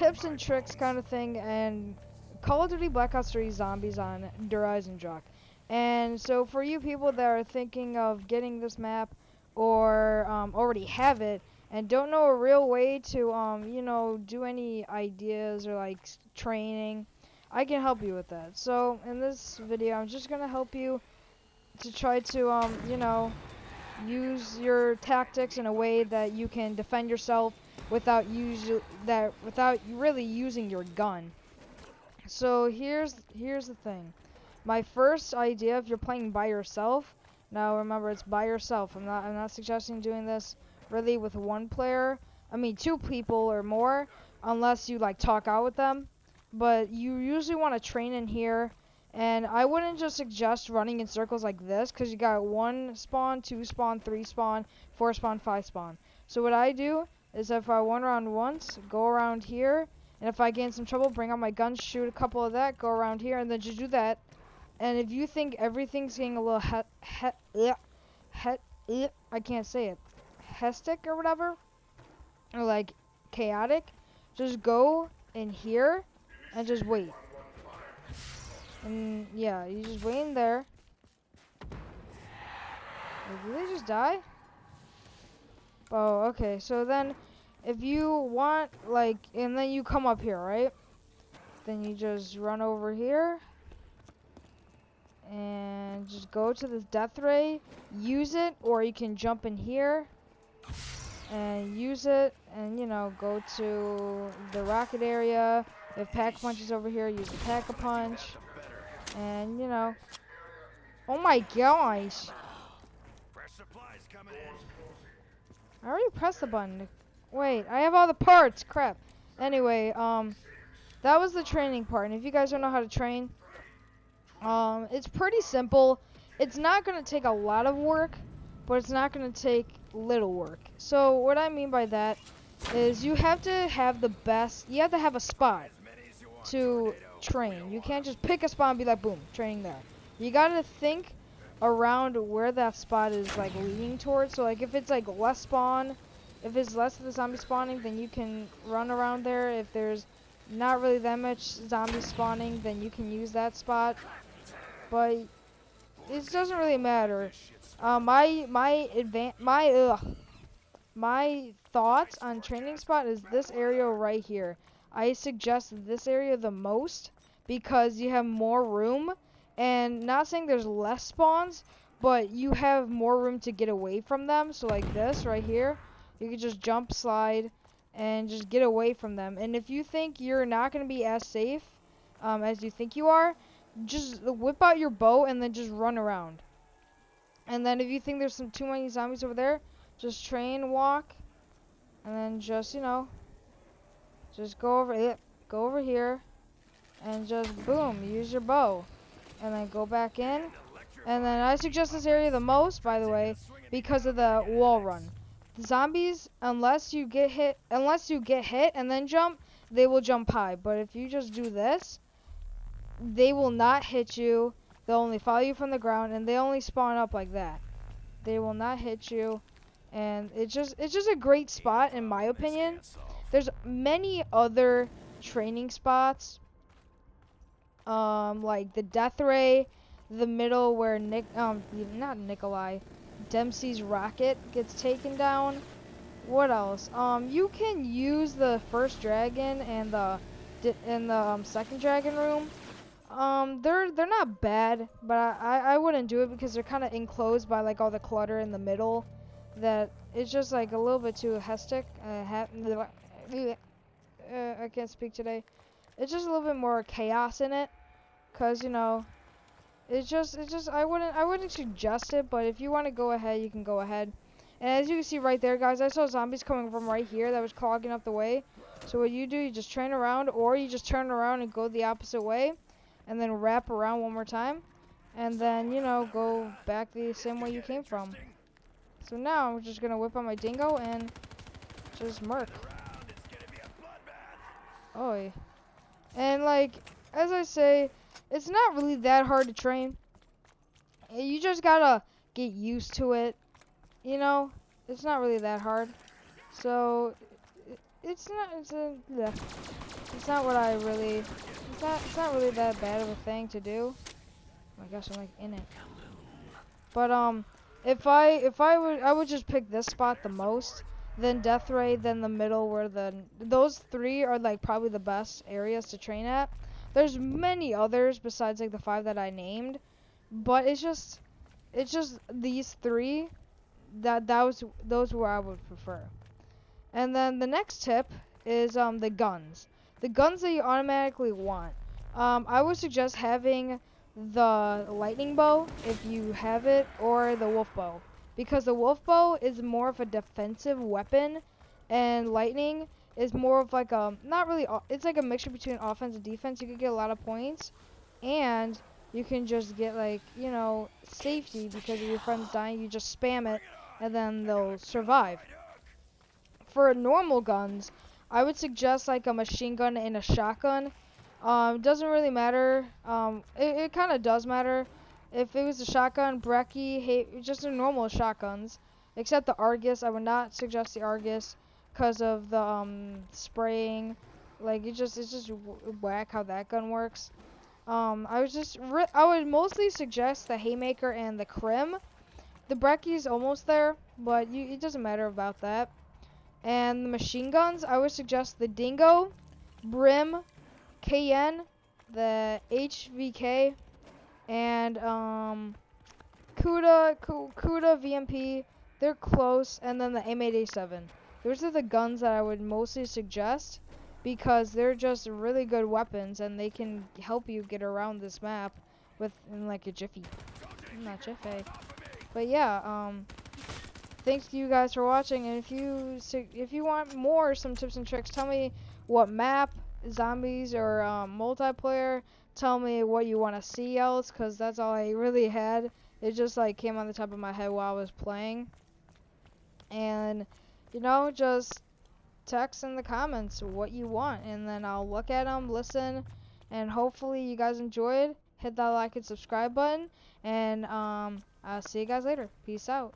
tips and tricks kind of thing, and Call of Duty Black Ops 3 Zombies on Der Eisendrache. And so for you people that are thinking of getting this map or already have it and don't know a real way to you know, do any ideas or like training, I can help you with that. So in this video, I'm just gonna help you to try to you know, use your tactics in a way that you can defend yourself without really using your gun. So here's the thing. My first idea, if you're playing by yourself, now remember it's by yourself. I'm not suggesting doing this really with one player. I mean 2 people or more, unless you like talk out with them. But you usually want to train in here, and I wouldn't just suggest running in circles like this, because you got 1 spawn, 2 spawn, 3 spawn, 4 spawn, 5 spawn. So what I do is if I one round once, go around here, and if I get in some trouble, bring out my gun, shoot a couple of that, go around here, and then just do that. And if you think everything's getting a little I can't say it, hectic or whatever, or like chaotic, just go in here and just wait. And yeah, you just wait in there. Did they just die? Oh, okay. So then, if you want, like, and then you come up here, right? Then you just run over here. And just go to this death ray. Use it, or you can jump in here. And use it, and, you know, go to the rocket area. If Pack-a-Punch is over here, use the Pack-a-Punch. And, you know. Oh my gosh. I already pressed the button. Wait, I have all the parts. Crap. Anyway, that was the training part. And if you guys don't know how to train, it's pretty simple. It's not going to take a lot of work, but it's not going to take little work. So what I mean by that is you have to have the best, you have to have a spot to train. You can't just pick a spot and be like, boom, training there. You got to think around where that spot is like leading towards. So like if it's like less spawn, if it's less of the zombie spawning, then you can run around there. If there's not really that much zombie spawning, then you can use that spot. But it doesn't really matter. My thoughts on training spot is this area right here. I suggest this area the most because you have more room, and not saying there's less spawns, but you have more room to get away from them. So like this right here, you can just jump, slide, and just get away from them. And if you think you're not going to be as safe as you think you are, just whip out your bow and then just run around. And then if you think there's too many zombies over there, just train, walk, and then just, you know, just go over here, and just boom, use your bow, and then go back in. And then I suggest this area the most, by the way, because of the wall run. The zombies, unless you get hit and then jump, they will jump high. But if you just do this, they will not hit you. They'll only follow you from the ground, and they only spawn up like that. They will not hit you, and it's just a great spot in my opinion. There's many other training spots, like the death ray, the middle where not Nikolai, Dempsey's rocket gets taken down. What else? You can use the first dragon and the second dragon room. They're not bad, but I wouldn't do it because they're kind of enclosed by like all the clutter in the middle. That it's just like a little bit too hectic. I can't speak today. It's just a little bit more chaos in it, cause you know, it's just I wouldn't suggest it, but if you want to go ahead, you can go ahead. And as you can see right there, guys, I saw zombies coming from right here that was clogging up the way. So what you do, you just train around, or you just turn around and go the opposite way, and then wrap around one more time, and then, you know, go back the same way you came from. So now I'm just gonna whip out my dingo and just murk. Oi. And like, as I say, it's not really that hard to train. You just gotta get used to it. You know, it's not really that hard. So it's not. Yeah. It's not what I really. It's not really that bad of a thing to do. Oh my gosh, I'm like in it. But if I would just pick this spot the most, then Death Ray, then the middle, where those three are like probably the best areas to train at. There's many others besides like the 5 that I named, but it's just these 3 those where I would prefer. And then the next tip is the guns. The guns that you automatically want. I would suggest having the lightning bow if you have it, or the wolf bow, because the wolf bow is more of a defensive weapon, and lightning is more of like a not really. It's like a mixture between offense and defense. You could get a lot of points, and you can just get like safety because if your friend's dying, you just spam it, and then they'll survive. For normal guns, I would suggest like a machine gun and a shotgun. Doesn't really matter. It kind of does matter. If it was a shotgun, Brecky, just a normal shotguns. Except the Argus, I would not suggest the Argus because of the spraying. Like it's just whack how that gun works. I would mostly suggest the Haymaker and the Crim. The Brecky's almost there, but it doesn't matter about that. And the machine guns, I would suggest the Dingo, Brim, KN, the HVK, and Kuda VMP. They're close, and then the M8A7. Those are the guns that I would mostly suggest because they're just really good weapons, and they can help you get around this map in like a jiffy. Not jiffy, but yeah. Thanks to you guys for watching, and if you want some tips and tricks, tell me what map, zombies, or multiplayer. Tell me what you want to see else, because that's all I really had. It just like came on the top of my head while I was playing. And just text in the comments what you want, and then I'll look at them, listen, and hopefully you guys enjoyed. Hit that like and subscribe button, and I'll see you guys later. Peace out.